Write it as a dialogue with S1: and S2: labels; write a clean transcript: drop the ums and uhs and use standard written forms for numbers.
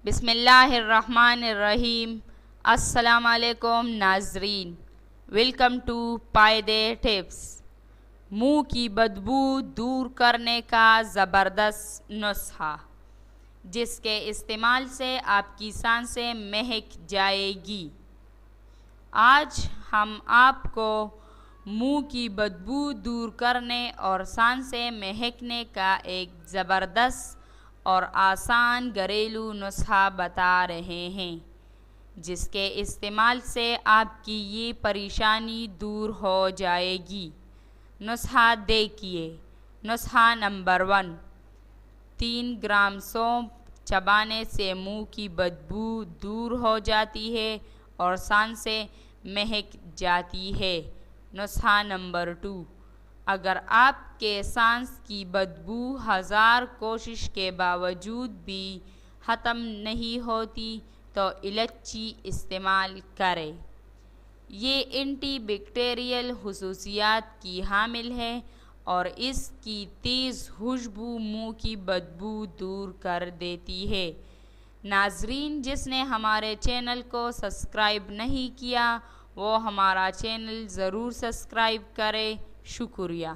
S1: بسم اللہ الرحمن الرحیم۔ السلام علیکم ناظرین، ویلکم ٹو پائیدے ٹپس۔ منہ کی بدبو دور کرنے کا زبردست نسخہ جس کے استعمال سے آپ کی سانسیں مہک جائے گی۔ آج ہم آپ کو منہ کی بدبو دور کرنے اور سانسیں مہکنے کا ایک زبردست اور آسان گھریلو نسخہ بتا رہے ہیں جس کے استعمال سے آپ کی یہ پریشانی دور ہو جائے گی۔ نسخہ دیکھیے۔ نسخہ نمبر 1، 3 گرام سونف چبانے سے منہ کی بدبو دور ہو جاتی ہے اور سانسیں مہک جاتی ہے۔ نسخہ نمبر 2، اگر آپ کے سانس کی بدبو 1000 کوشش کے باوجود بھی ختم نہیں ہوتی تو الائچی استعمال کریں۔ یہ اینٹی بیکٹیریل خصوصیات کی حامل ہے اور اس کی تیز خوشبو منہ کی بدبو دور کر دیتی ہے۔ ناظرین، جس نے ہمارے چینل کو سبسکرائب نہیں کیا وہ ہمارا چینل ضرور سبسکرائب کرے۔ شکریہ۔